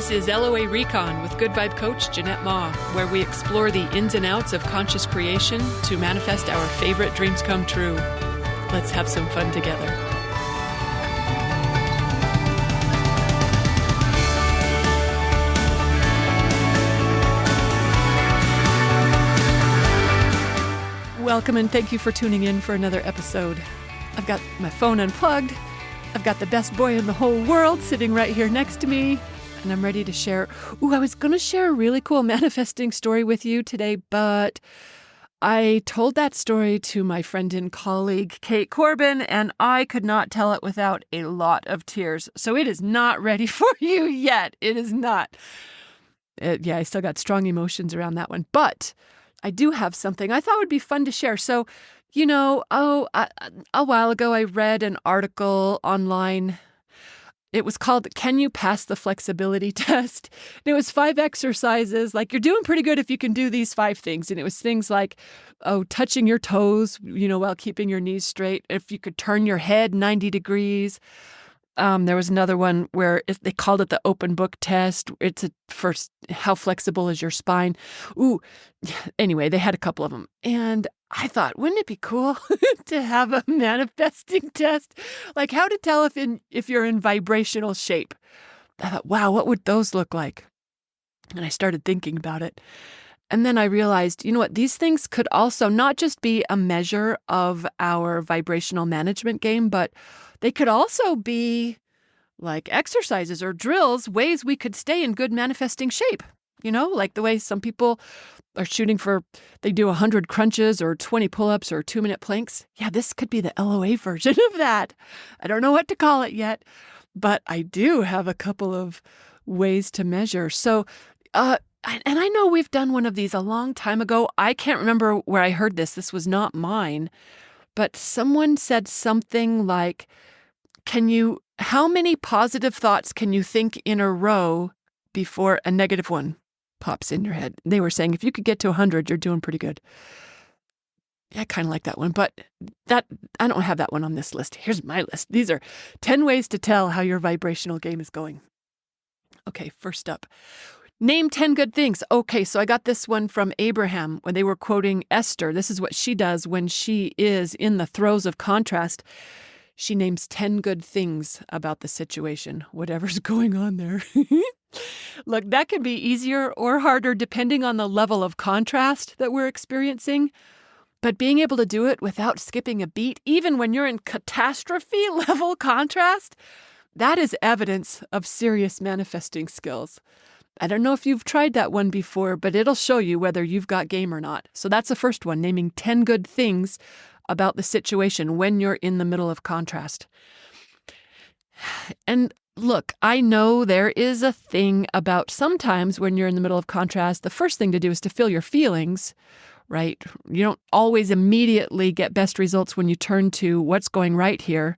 This is LOA Recon with Good Vibe Coach Jeanette Ma, where we explore the ins and outs of conscious creation to manifest our favorite dreams come true. Let's have some fun together. Welcome and thank you for tuning in for another episode. I've got my phone unplugged. I've got the best boy in the whole world sitting right here next to me. And I'm ready to share. I was going to share a really cool manifesting story with you today, but I told that story to my friend and colleague, Kate Corbin, and I could not tell it without a lot of tears. So it is not ready for you yet. It is not. I still got strong emotions around that one, but I do have something I thought would be fun to share. So, a while ago, I read an article online. It was called, Can You Pass the Flexibility Test? And it was 5 exercises, like you're doing pretty good if you can do these 5 things. And it was things like, touching your toes, while keeping your knees straight. If you could turn your head 90 degrees. There was another one where they called it the open book test. It's first, how flexible is your spine? Anyway, they had a couple of them. And I thought, wouldn't it be cool to have a manifesting test? Like how to tell if you're in vibrational shape. I thought, wow, what would those look like? And I started thinking about it. And then I realized, these things could also not just be a measure of our vibrational management game, but they could also be like exercises or drills, ways we could stay in good manifesting shape. Like the way some people are shooting for, they do 100 crunches or 20 pull-ups or 2-minute planks. Yeah, this could be the LOA version of that. I don't know what to call it yet, but I do have a couple of ways to measure. So, and I know we've done one of these a long time ago. I can't remember where I heard this. This was not mine, but someone said something like, how many positive thoughts can you think in a row before a negative one pops in your head? They were saying if you could get to 100, you're doing pretty good. Yeah, I kind of like that one, but I don't have that one on this list. Here's my list. These are 10 ways to tell how your vibrational game is going. Okay, first up. Name 10 good things. Okay, so I got this one from Abraham when they were quoting Esther. This is what she does when she is in the throes of contrast. She names 10 good things about the situation, whatever's going on there. Look, that can be easier or harder depending on the level of contrast that we're experiencing. But being able to do it without skipping a beat, even when you're in catastrophe level contrast, that is evidence of serious manifesting skills. I don't know if you've tried that one before, but it'll show you whether you've got game or not. So that's the first one, naming 10 good things about the situation when you're in the middle of contrast. And look, I know there is a thing about sometimes when you're in the middle of contrast, the first thing to do is to feel your feelings, right? You don't always immediately get best results when you turn to what's going right here,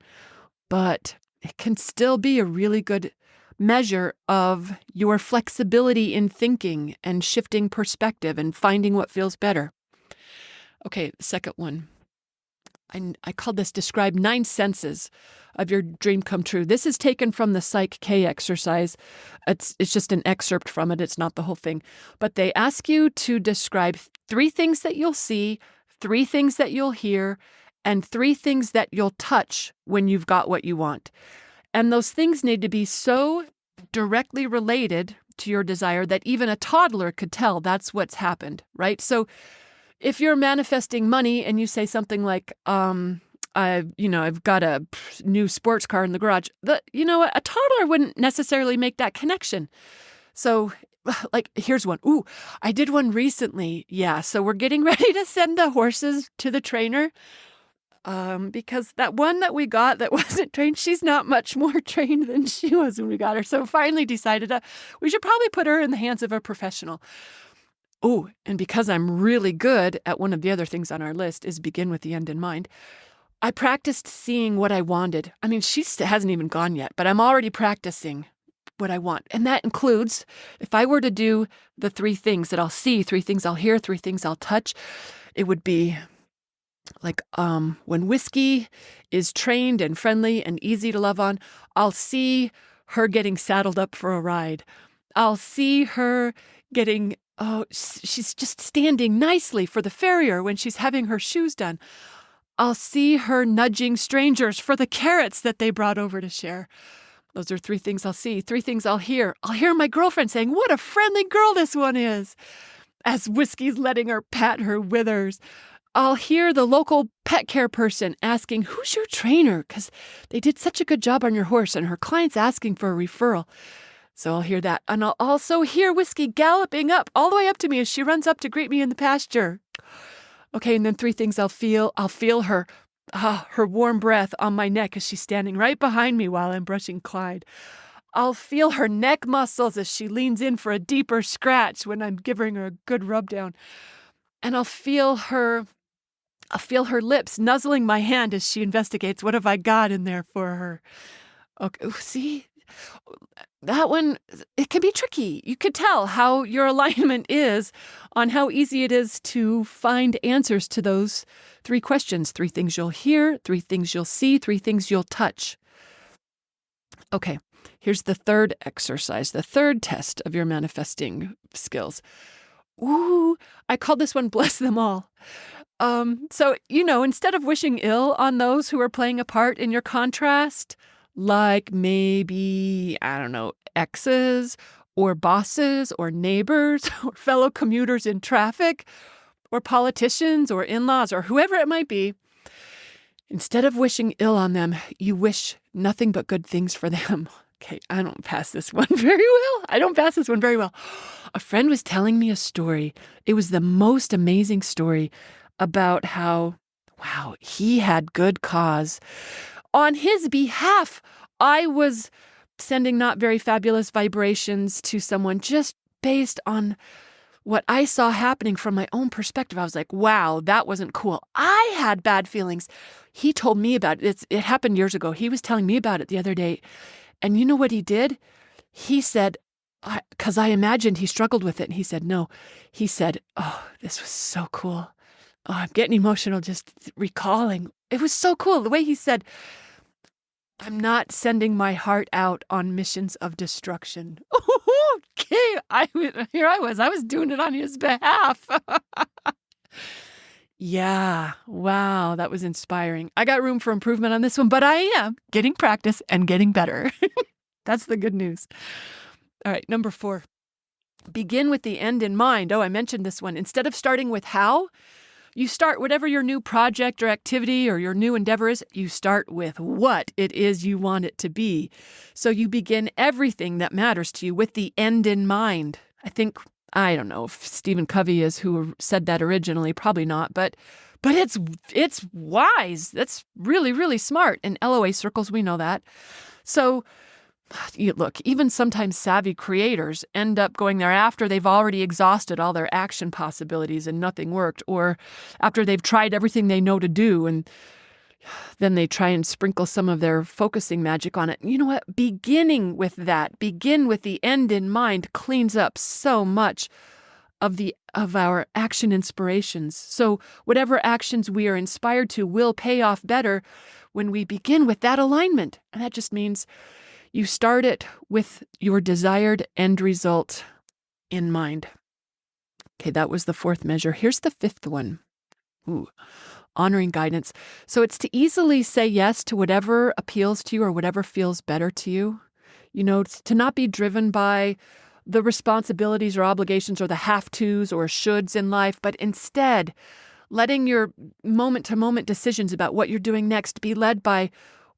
but it can still be a really good measure of your flexibility in thinking and shifting perspective and finding what feels better. Okay, the second one. I called this Describe 9 senses of your dream come true. This is taken from the Psych K exercise. It's just an excerpt from it. It's not the whole thing. But they ask you to describe 3 things that you'll see, 3 things that you'll hear, and 3 things that you'll touch when you've got what you want. And those things need to be so directly related to your desire that even a toddler could tell that's what's happened, right? So if you're manifesting money and you say something like, I've got a new sports car in the garage, a toddler wouldn't necessarily make that connection. So like, here's one. I did one recently. Yeah. So we're getting ready to send the horses to the trainer. Because that one that we got that wasn't trained, she's not much more trained than she was when we got her. So finally decided we should probably put her in the hands of a professional. And because I'm really good at one of the other things on our list is begin with the end in mind, I practiced seeing what I wanted. I mean, she hasn't even gone yet, but I'm already practicing what I want. And that includes, if I were to do the 3 things that I'll see, 3 things I'll hear, 3 things I'll touch, it would be like when Whiskey is trained and friendly and easy to love on, I'll see her getting saddled up for a ride. I'll see her getting, she's just standing nicely for the farrier when she's having her shoes done. I'll see her nudging strangers for the carrots that they brought over to share. Those are 3 things I'll see. 3 things I'll hear. I'll hear my girlfriend saying, "What a friendly girl this one is," as Whiskey's letting her pat her withers. I'll hear the local pet care person asking, "Who's your trainer?" Because they did such a good job on your horse, and her client's asking for a referral. So I'll hear that. And I'll also hear Whiskey galloping up all the way up to me as she runs up to greet me in the pasture. Okay, and then 3 things I'll feel. I'll feel her warm breath on my neck as she's standing right behind me while I'm brushing Clyde. I'll feel her neck muscles as she leans in for a deeper scratch when I'm giving her a good rub down. And I'll feel her lips nuzzling my hand as she investigates what have I got in there for her. Okay, see? That one, it can be tricky. You could tell how your alignment is on how easy it is to find answers to those 3 questions. 3 things you'll hear, 3 things you'll see, 3 things you'll touch. Okay, here's the third exercise, the third test of your manifesting skills. Ooh, I call this one Bless Them All. So, instead of wishing ill on those who are playing a part in your contrast, like maybe, I don't know, exes or bosses or neighbors or fellow commuters in traffic or politicians or in-laws or whoever it might be, instead of wishing ill on them, you wish nothing but good things for them. Okay, I don't pass this one very well. A friend was telling me a story. It was the most amazing story about how, wow, he had good cause. On his behalf, I was sending not very fabulous vibrations to someone just based on what I saw happening from my own perspective. I was like, wow, that wasn't cool. I had bad feelings. He told me about it. It happened years ago. He was telling me about it the other day. And you know what he did? He said, because I imagined he struggled with it. And he said, no. He said, oh, this was so cool. Oh, I'm getting emotional just recalling. It was so cool. The way he said, I'm not sending my heart out on missions of destruction. Okay, I was doing it on his behalf. Yeah, wow, that was inspiring. I got room for improvement on this one, but I am getting practice and getting better. That's the good news. All right, number 4, begin with the end in mind. Oh, I mentioned this one. Instead of starting with how, you start whatever your new project or activity or your new endeavor is, you start with what it is you want it to be. So you begin everything that matters to you with the end in mind. I don't know if Stephen Covey is who said that originally, probably not, but it's wise. That's really, really smart. In LOA circles, we know that. So look, even sometimes savvy creators end up going there after they've already exhausted all their action possibilities and nothing worked, or after they've tried everything they know to do, and then they try and sprinkle some of their focusing magic on it. You know what? Begin with the end in mind cleans up so much of our action inspirations. So whatever actions we are inspired to will pay off better when we begin with that alignment. And that just means you start it with your desired end result in mind. Okay, that was the 4th measure. Here's the 5th one. Honoring guidance. So it's to easily say yes to whatever appeals to you or whatever feels better to you. To not be driven by the responsibilities or obligations or the have-tos or shoulds in life, but instead letting your moment-to-moment decisions about what you're doing next be led by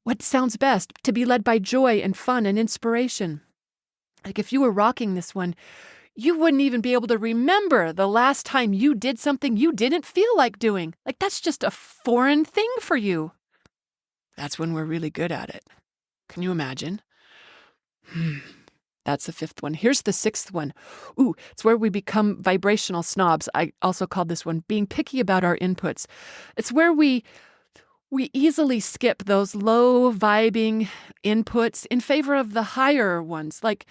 what sounds best, to be led by joy and fun and inspiration. Like if you were rocking this one, you wouldn't even be able to remember the last time you did something you didn't feel like doing. Like that's just a foreign thing for you. That's when we're really good at it. Can you imagine? That's the 5th one. Here's the 6th one. It's where we become vibrational snobs. I also called this one being picky about our inputs. It's where we easily skip those low vibing inputs in favor of the higher ones. Like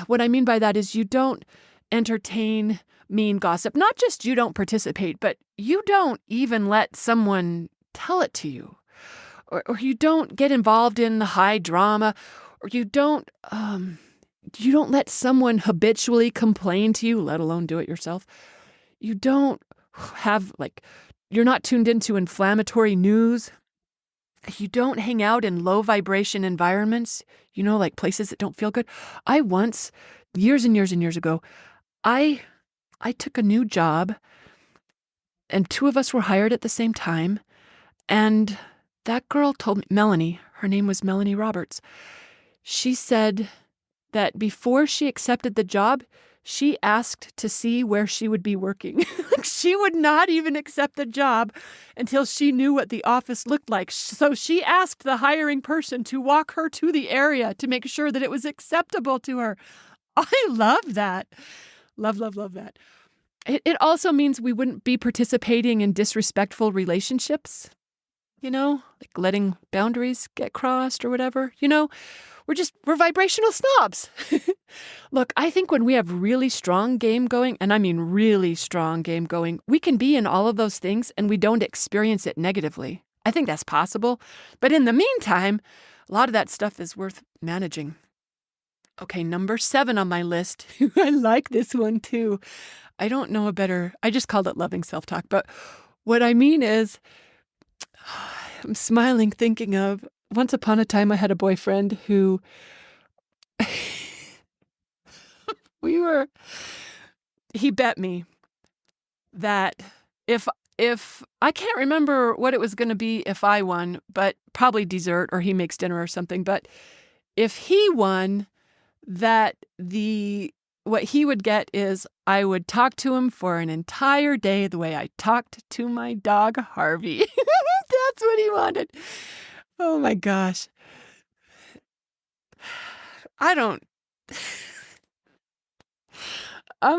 what I mean by that is you don't entertain mean gossip. Not just you don't participate, but you don't even let someone tell it to you. Or you don't get involved in the high drama, or you don't You don't let someone habitually complain to you, let alone do it yourself. You don't have, you're not tuned into inflammatory news. You don't hang out in low vibration environments, like places that don't feel good. I once, years and years and years ago, I took a new job and two of us were hired at the same time. And that girl told me, Melanie, her name was Melanie Roberts. She said that before she accepted the job, she asked to see where she would be working. She would not even accept the job until she knew what the office looked like. So she asked the hiring person to walk her to the area to make sure that it was acceptable to her. I love that. Love, love, love that. It also means we wouldn't be participating in disrespectful relationships, like letting boundaries get crossed or whatever, We're vibrational snobs. Look, I think when we have really strong game going, and I mean really strong game going, we can be in all of those things and we don't experience it negatively. I think that's possible. But in the meantime, a lot of that stuff is worth managing. Okay, number 7 on my list. I like this one too. I don't know a better, I just called it loving self-talk. But what I mean is, I'm smiling thinking of, once upon a time I had a boyfriend who he bet me that if I can't remember what it was going to be if I won, but probably dessert or he makes dinner or something. But if he won, that what he would get is I would talk to him for an entire day the way I talked to my dog, Harvey. That's what he wanted. Oh my gosh. I'm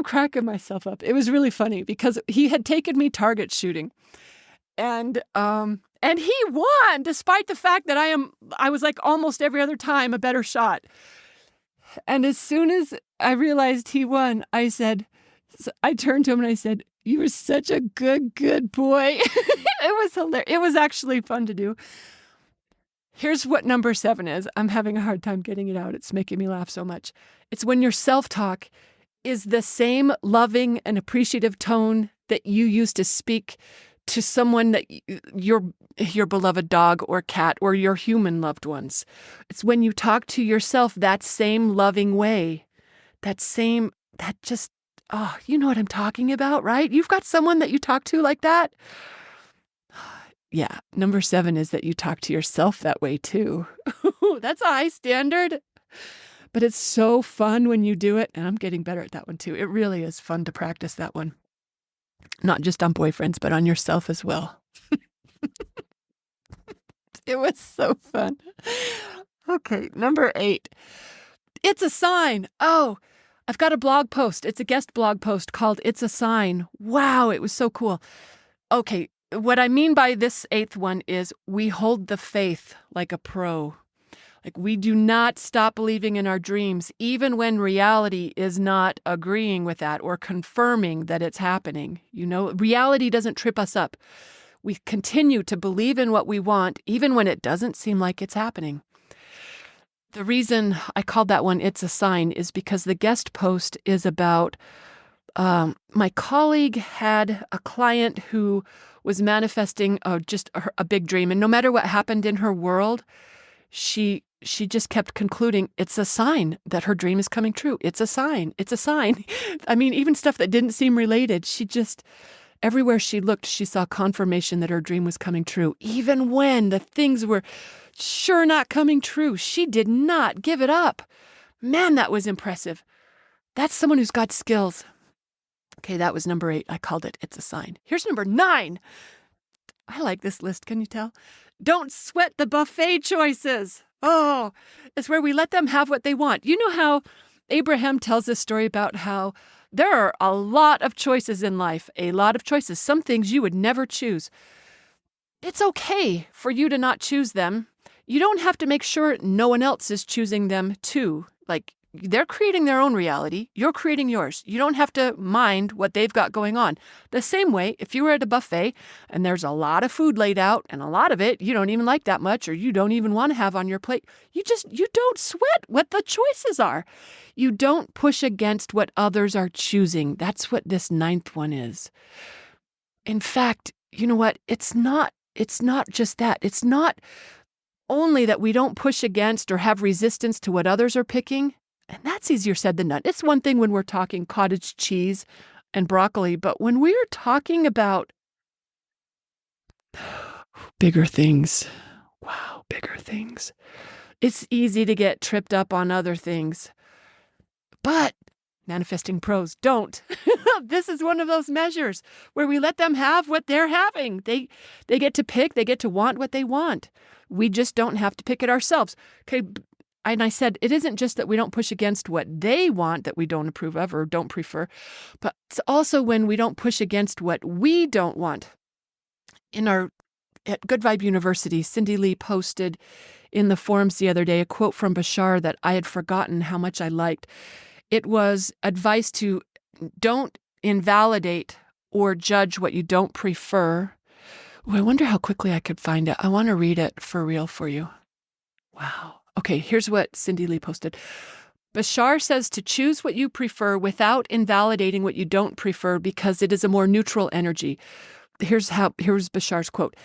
cracking myself up. It was really funny because he had taken me target shooting. And he won despite the fact that I was like almost every other time a better shot. And as soon as I realized he won, I turned to him and I said, "You were such a good boy." It was hilarious. It was actually fun to do. Here's what number 7 is. I'm having a hard time getting it out. It's making me laugh so much. It's when your self-talk is the same loving and appreciative tone that you used to speak to someone that your beloved dog or cat or your human loved ones. It's when you talk to yourself that same loving way, you know what I'm talking about, right? You've got someone that you talk to like that. Yeah, number 7 is that you talk to yourself that way too. That's a high standard. But it's so fun when you do it, and I'm getting better at that one too. It really is fun to practice that one. Not just on boyfriends, but on yourself as well. It was so fun. Okay, number 8. It's a sign. Oh, I've got a blog post. It's a guest blog post called It's a Sign. Wow, it was so cool. Okay, what I mean by this 8th one is we hold the faith like a pro. Like we do not stop believing in our dreams, even when reality is not agreeing with that or confirming that it's happening. Reality doesn't trip us up. We continue to believe in what we want, even when it doesn't seem like it's happening. The reason I called that one It's a Sign is because the guest post is about my colleague had a client who was manifesting just a big dream. And no matter what happened in her world, she just kept concluding, it's a sign that her dream is coming true. It's a sign. It's a sign. I mean, even stuff that didn't seem related, everywhere she looked, she saw confirmation that her dream was coming true. Even when the things were sure not coming true, she did not give it up. Man, that was impressive. That's someone who's got skills. Okay, that was number 8. I called it It's a Sign. Here's number 9. I like this list, can you tell? Don't sweat the buffet choices. Oh, it's where we let them have what they want. You know how Abraham tells this story about how there are a lot of choices in life, a lot of choices, some things you would never choose. It's okay for you to not choose them. You don't have to make sure no one else is choosing them too. Like, they're creating their own reality. You're creating yours. You don't have to mind what they've got going on. The same way, if you were at a buffet and there's a lot of food laid out and a lot of it you don't even like that much or you don't even want to have on your plate, you don't sweat what the choices are. You don't push against what others are choosing. That's what this 9th one is. In fact, you know what? It's not just that. It's not only that we don't push against or have resistance to what others are picking. And that's easier said than done. It's one thing when we're talking cottage cheese and broccoli, but when we're talking about bigger things, wow, bigger things, it's easy to get tripped up on other things. But manifesting pros don't. This is one of those measures where we let them have what they're having. They get to pick, they get to want what they want. We just don't have to pick it ourselves. Okay. And I said, it isn't just that we don't push against what they want that we don't approve of or don't prefer, but it's also when we don't push against what we don't want. At Good Vibe University, Cindy Lee posted in the forums the other day a quote from Bashar that I had forgotten how much I liked. It was advice to don't invalidate or judge what you don't prefer. Ooh, I wonder how quickly I could find it. I want to read it for real for you. Wow. Okay, here's what Cindy Lee posted. Bashar says to choose what you prefer without invalidating what you don't prefer because it is a more neutral energy. Here's Bashar's quote.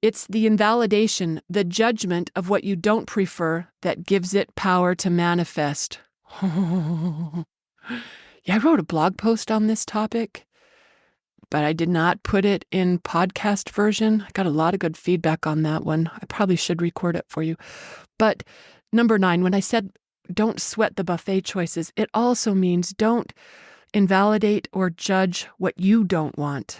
It's the invalidation, the judgment of what you don't prefer that gives it power to manifest. Yeah, I wrote a blog post on this topic, but I did not put it in podcast version. I got a lot of good feedback on that one. I probably should record it for you. But number 9, when I said don't sweat the buffet choices, it also means don't invalidate or judge what you don't want.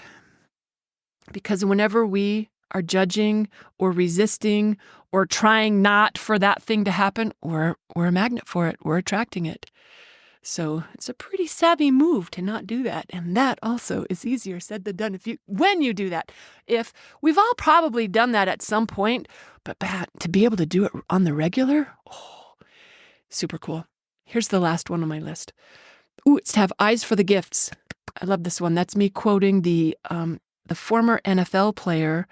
Because whenever we are judging or resisting or trying not for that thing to happen, we're a magnet for it. We're attracting it. So it's a pretty savvy move to not do that. And that also is easier said than done when you do that. If we've all probably done that at some point, but to be able to do it on the regular, super cool. Here's the last one on my list. Ooh, it's to have eyes for the gifts. I love this one. That's me quoting the former NFL player.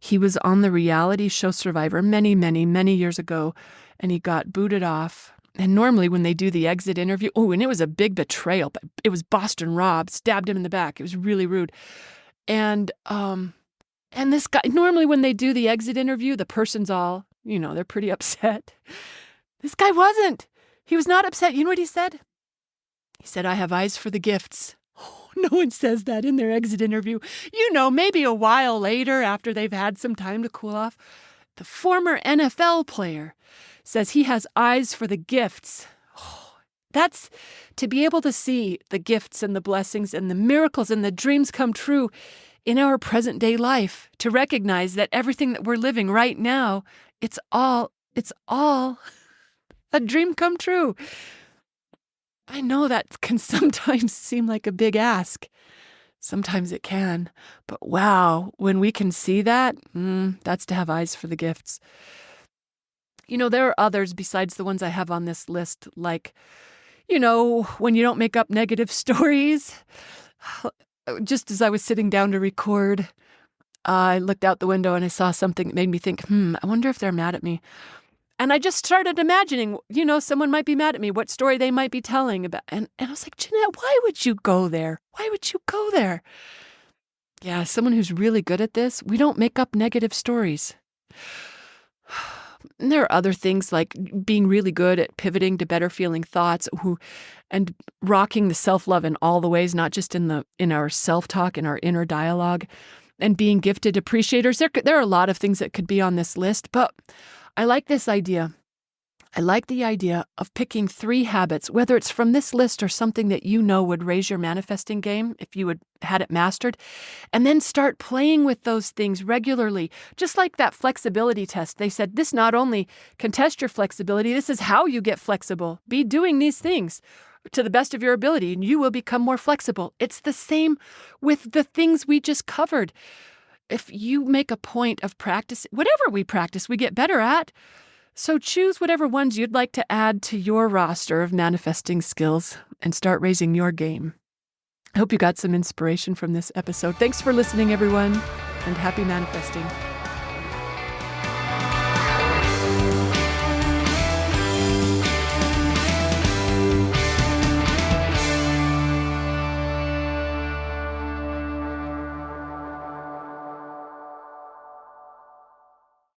He was on the reality show Survivor many, many, many years ago, and he got booted off. And normally when they do the exit interview, and it was a big betrayal, but it was Boston Rob, stabbed him in the back. It was really rude. And this guy, normally when they do the exit interview, the person's all, they're pretty upset. This guy wasn't. He was not upset. You know what he said? He said, I have eyes for the gifts. Oh, no one says that in their exit interview. Maybe a while later after they've had some time to cool off. The former NFL player says he has eyes for the gifts. Oh, that's to be able to see the gifts and the blessings and the miracles and the dreams come true in our present day life, to recognize that everything that we're living right now, it's all a dream come true. I know that can sometimes seem like a big ask. Sometimes it can. But wow, when we can see that, that's to have eyes for the gifts. There are others besides the ones I have on this list, like, when you don't make up negative stories. Just as I was sitting down to record, I looked out the window and I saw something that made me think, I wonder if they're mad at me. And I just started imagining, someone might be mad at me, what story they might be telling about. And I was like, Jeanette, why would you go there? Why would you go there? Yeah, someone who's really good at this, we don't make up negative stories. And there are other things like being really good at pivoting to better feeling thoughts and rocking the self-love in all the ways, not just in our self-talk, in our inner dialogue, and being gifted appreciators. There are a lot of things that could be on this list, but I like this idea. I like the idea of picking 3 habits, whether it's from this list or something that would raise your manifesting game if you had it mastered, and then start playing with those things regularly. Just like that flexibility test. They said this not only can test your flexibility, this is how you get flexible. Be doing these things to the best of your ability, and you will become more flexible. It's the same with the things we just covered. If you make a point of practice, whatever we practice, we get better at. So choose whatever ones you'd like to add to your roster of manifesting skills and start raising your game. I hope you got some inspiration from this episode. Thanks for listening, everyone, and happy manifesting.